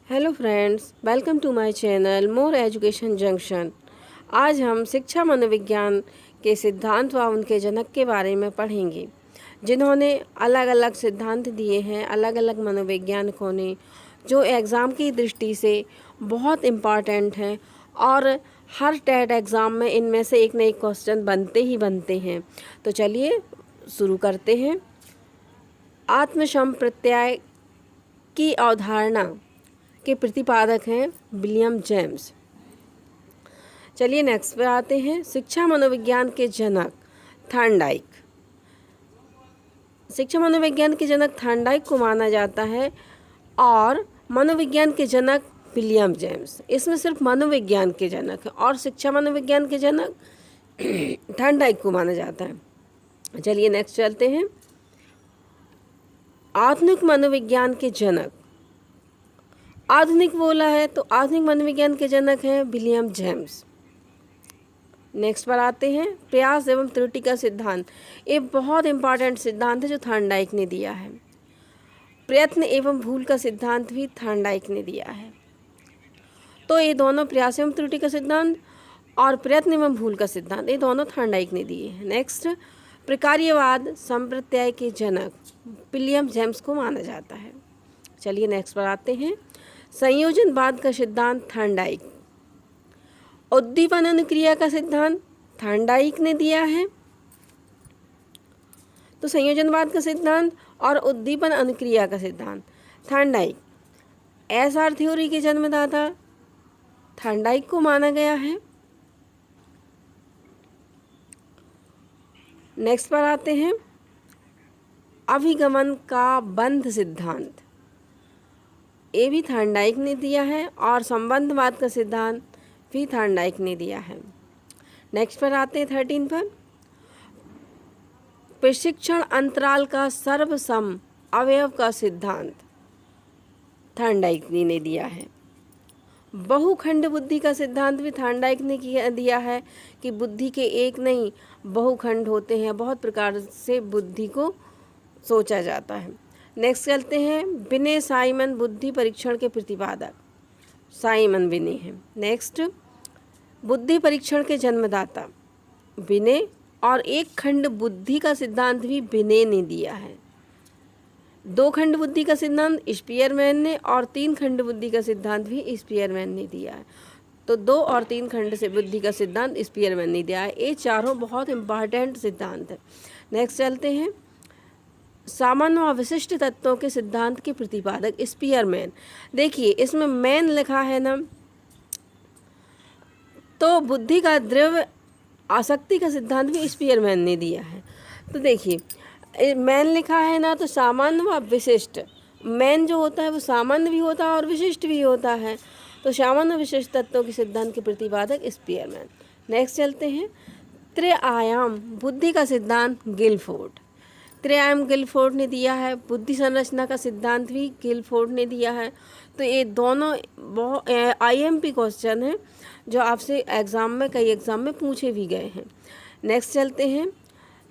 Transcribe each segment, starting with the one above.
Hello friends, welcome to my channel more education junction. आज हम शिक्षा मनोविज्ञान के सिद्धांत व उनके जनक के बारे में पढ़ेंगे, जिन्होंने अलग अलग सिद्धांत दिए हैं अलग अलग मनोवैज्ञानिकों ने, जो एग्ज़ाम की दृष्टि से बहुत इम्पॉर्टेंट हैं और हर टेट एग्ज़ाम में इनमें से एक न एक क्वेश्चन बनते ही बनते हैं। तो चलिए शुरू करते हैं। आत्मसंप्रत्यय की अवधारणा के प्रतिपादक हैं विलियम जेम्स। चलिए नेक्स्ट पे आते हैं। शिक्षा मनोविज्ञान के जनक थॉर्नडाइक। शिक्षा मनोविज्ञान के जनक थॉर्नडाइक को माना जाता है और मनोविज्ञान के जनक विलियम जेम्स। इसमें सिर्फ मनोविज्ञान के जनक है और शिक्षा मनोविज्ञान के जनक थॉर्नडाइक को माना जाता है। चलिए नेक्स्ट चलते हैं। आधुनिक मनोविज्ञान के जनक, आधुनिक बोला है तो आधुनिक मनोविज्ञान के जनक हैं विलियम जेम्स। नेक्स्ट पर आते हैं। प्रयास एवं त्रुटि का सिद्धांत, ये बहुत इंपॉर्टेंट सिद्धांत है जो थॉर्नडाइक ने दिया है। प्रयत्न एवं भूल का सिद्धांत भी थॉर्नडाइक ने दिया है। तो ये दोनों, प्रयास एवं त्रुटि का सिद्धांत और प्रयत्न एवं भूल का सिद्धांत, ये दोनों थॉर्नडाइक ने दिए हैं। नेक्स्ट, प्रकार्यवाद संप्रत्यय के जनक विलियम जेम्स को माना जाता है। चलिए नेक्स्ट पर आते हैं। संयोजनवाद का सिद्धांत थॉर्नडाइक। उद्दीपन अनुक्रिया का सिद्धांत थॉर्नडाइक ने दिया है। तो संयोजनवाद का सिद्धांत और उद्दीपन अनुक्रिया का सिद्धांत थॉर्नडाइक। एसआर थ्योरी के जन्मदाता थॉर्नडाइक को माना गया है। नेक्स्ट पर आते हैं। अभिगमन का बंध सिद्धांत, ये भी थॉर्नडाइक ने दिया है और संबंधवाद का सिद्धांत भी थॉर्नडाइक ने दिया है। नेक्स्ट पर आते हैं 13 पर। प्रशिक्षण अंतराल का सर्वसम अवयव का सिद्धांत थॉर्नडाइक ने दिया है। बहुखंड बुद्धि का सिद्धांत भी थॉर्नडाइक ने दिया है कि बुद्धि के एक नहीं बहुखंड होते हैं, बहुत प्रकार से बुद्धि को सोचा जाता है। नेक्स्ट चलते हैं। विने साइमन बुद्धि परीक्षण के प्रतिपादक साइमन विने हैं। नेक्स्ट, बुद्धि परीक्षण के जन्मदाता विने और एक खंड बुद्धि का सिद्धांत भी विने ने दिया है। दो खंड बुद्धि का सिद्धांत स्पीयरमैन ने और तीन खंड बुद्धि का सिद्धांत भी स्पीयरमैन ने दिया है। तो दो और तीन खंड से बुद्धि का सिद्धांत स्पीयरमैन ने दिया है। ये चारों बहुत इम्पॉर्टेंट सिद्धांत है। नेक्स्ट चलते हैं। सामान्य व विशिष्ट तत्वों के सिद्धांत के प्रतिपादक स्पीयरमैन। देखिए इसमें मैन लिखा है ना, तो बुद्धि का द्रव्य आसक्ति का सिद्धांत भी स्पीयरमैन ने दिया है। तो देखिए मैन लिखा है ना, तो सामान्य व विशिष्ट, मैन जो होता है वो सामान्य भी होता है और विशिष्ट भी होता है। तो सामान्य विशिष्ट तत्वों के सिद्धांत के प्रतिपादक स्पीयरमैन। नेक्स्ट चलते हैं। त्रिआयाम बुद्धि का सिद्धांत गिलफोर्ड। त्रिआयाम गिलफोर्ड ने दिया है। बुद्धि संरचना का सिद्धांत भी गिलफोर्ड ने दिया है। तो ये दोनों बहुत IMP क्वेश्चन हैं जो आपसे एग्ज़ाम में, कई एग्ज़ाम में पूछे भी गए हैं। नेक्स्ट चलते हैं।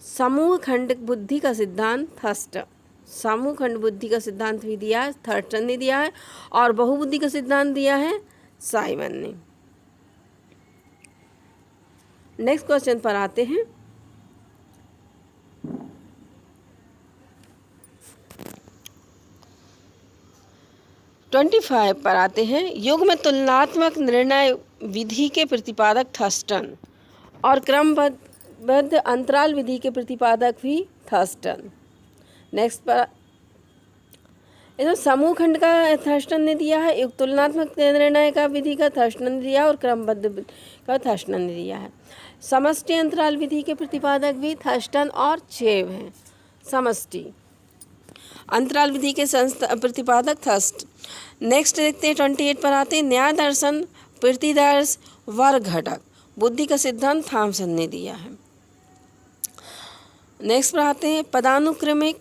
समूह खंड बुद्धि का सिद्धांत थर्स्टन। समूह खंड बुद्धि का सिद्धांत भी दिया है, थर्स्टन ने दिया है, और बहुबुद्धि का सिद्धांत दिया है साइमन ने। नेक्स्ट क्वेश्चन पर आते हैं। ट्वेंटी 25 पर आते हैं। युग में तुलनात्मक निर्णय विधि के प्रतिपादक थर्स्टन और क्रमबद्ध अंतराल विधि के प्रतिपादक भी थर्स्टन। नेक्स्ट पर इसमें समूह खंड का थर्स्टन ने दिया है, युग तुलनात्मक निर्णय का विधि का थर्स्टन ने दिया और क्रमबद्ध का थर्स्टन ने दिया है। समष्टि अंतराल विधि के प्रतिपादक भी थर्स्टन और चेव हैं। समष्टि अंतराल विधि के प्रतिपादक थर्स्ट। नेक्स्ट देखते हैं 28 पर आते हैं। न्याय दर्शन प्रतिदर्श वर्ग घटक बुद्धि का सिद्धांत थॉमसन ने दिया है। नेक्स्ट पर आते हैं। पदानुक्रमिक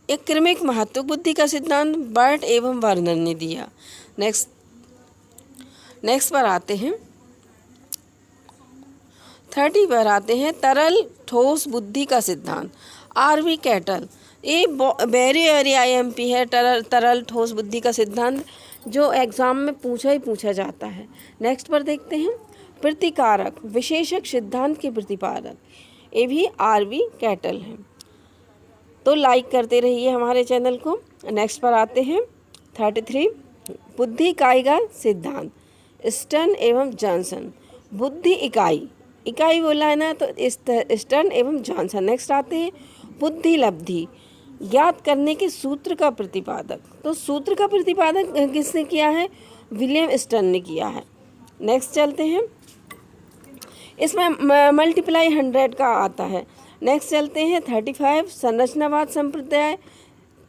एक क्रमिक महत्व बुद्धि का सिद्धांत बर्ट एवं वर्नर ने दिया। नेक्स्ट पर आते हैं 30 पर आते हैं। तरल ठोस बुद्धि का सिद्धांत RV कैटल, ये वेरी वेरी IMP है, तरल ठोस बुद्धि का सिद्धांत, जो एग्ज़ाम में पूछा जाता है। नेक्स्ट पर देखते हैं, प्रतिकारक विशेषक सिद्धांत के प्रतिपादक, ये भी RV कैटल हैं। तो लाइक करते रहिए हमारे चैनल को। नेक्स्ट पर आते हैं 33, बुद्धि इकाई का सिद्धांत, स्टर्न एवं जॉनसन। बुद्धि इकाई बोला है ना, तो स्टर्न एवं जॉनसन। नेक्स्ट आते हैं बुद्धि लब्धि, ज्ञात करने के सूत्र का प्रतिपादक। तो सूत्र का प्रतिपादक किसने किया है? विलियम स्टर्न ने किया है। नेक्स्ट चलते हैं, इसमें मल्टीप्लाई 100 का आता है। नेक्स्ट चलते हैं 35, संरचनावाद संप्रदाय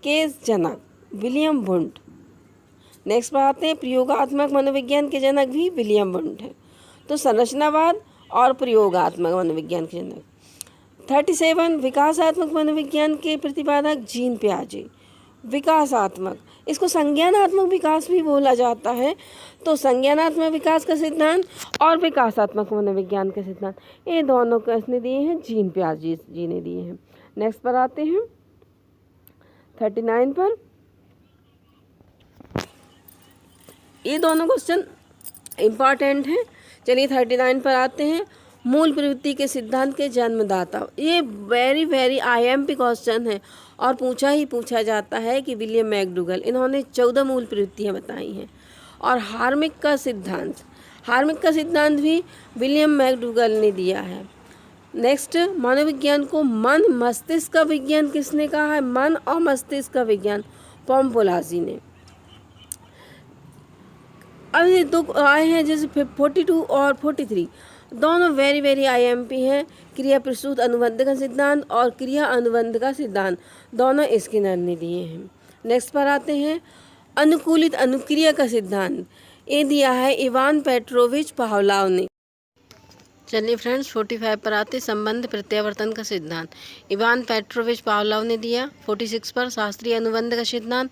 के जनक विलियम वुंट। नेक्स्ट पर आते हैं, प्रयोगात्मक मनोविज्ञान के जनक भी विलियम वुंट है। तो संरचनावाद और प्रयोगात्मक मनोविज्ञान के जनक। 37, विकासात्मक मनोविज्ञान के प्रतिपादक जीन पियाजे। विकासात्मक, इसको संज्ञानात्मक विकास भी बोला जाता है। तो संज्ञानात्मक विकास का सिद्धांत और विकासात्मक मनोविज्ञान का सिद्धांत, ये दोनों किसने दिए हैं? जीन पियाजे जी ने दिए हैं। नेक्स्ट पर आते हैं 39 पर, ये दोनों क्वेश्चन इम्पॉर्टेंट हैं। चलिए 39 पर आते हैं, मूल प्रवृत्ति के सिद्धांत के जन्मदाता। ये वेरी वेरी IMP क्वेश्चन है और पूछा जाता है कि विलियम मैकडूगल, इन्होंने 14 मूल प्रवृत्तियाँ बताई हैं। और हार्मिक का सिद्धांत भी विलियम मैकडूगल ने दिया है। नेक्स्ट, मनोविज्ञान को मन मस्तिष्क का विज्ञान किसने कहा है? मन और मस्तिष्क का विज्ञान पोम्पोलाजी ने। अब ये दो आए हैं जैसे 42 और 43, दोनों वेरी वेरी IMP हैं। क्रिया प्रसूत अनुबंध का सिद्धांत और क्रिया अनुबंध का सिद्धांत, दोनों स्किनर ने दिए हैं। नेक्स्ट पर आते हैं, अनुकूलित अनुक्रिया का सिद्धांत, ये दिया है इवान पेट्रोविच पावलोव ने। चलिए फ्रेंड्स 45 पर आते, संबंध प्रत्यावर्तन का सिद्धांत, इवान पेट्रोविच पावलोव ने दिया। 46 पर शास्त्रीय अनुबंध का सिद्धांत,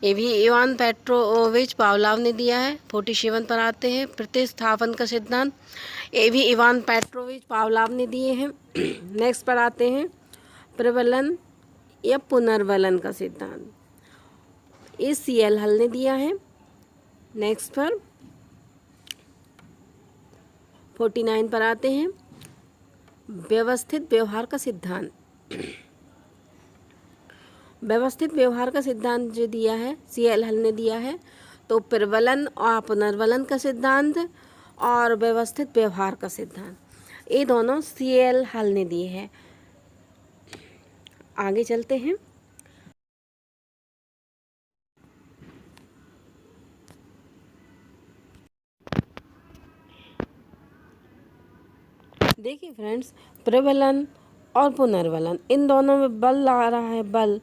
ये भी इवान पेट्रोविच पावलोव ने दिया है। 47 पर आते हैं, प्रतिस्थापन का सिद्धांत, ये भी इवान पेट्रोविच पावलोव ने दिए हैं। नेक्स्ट पर आते हैं, प्रबलन या पुनर्वलन का सिद्धांत, ये CL हल ने दिया है। नेक्स्ट पर 49 पर आते हैं, व्यवस्थित व्यवहार का सिद्धांत। व्यवस्थित व्यवहार का सिद्धांत जो दिया है CL हल ने दिया है। तो प्रबलन और पुनर्वलन का सिद्धांत और व्यवस्थित व्यवहार का सिद्धांत, ये दोनों CL हल ने दिए हैं। आगे चलते हैं, देखिए फ्रेंड्स, प्रबलन और पुनर्वलन, इन दोनों में बल आ रहा है, बल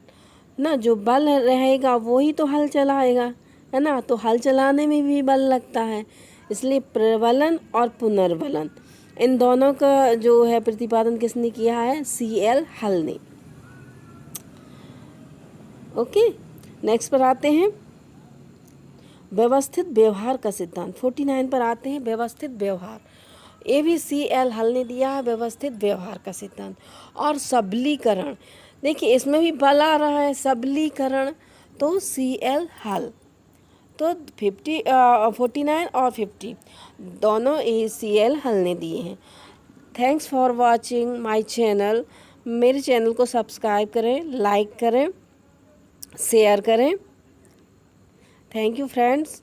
ना, जो बल रहेगा वही तो हल चलाएगा, है ना। तो हल चलाने में भी बल लगता है, इसलिए प्रबलन और पुनर्वलन, इन दोनों का जो है प्रतिपादन किसने किया है? CL हल ने। ओके, नेक्स्ट पर आते हैं, व्यवस्थित व्यवहार का सिद्धांत। 49 पर आते हैं, व्यवस्थित व्यवहार, ये भी CL हल ने दिया है, व्यवस्थित व्यवहार का सिद्धांत। और सबलीकरण, देखिए इसमें भी बल आ रहा है, सबलीकरण, तो CL हल। तो 49 और 50 दोनों CL हल ने दिए हैं। Thanks for watching my channel. मेरे चैनल को सब्सक्राइब करें, लाइक करें, शेयर करें। Thank you friends.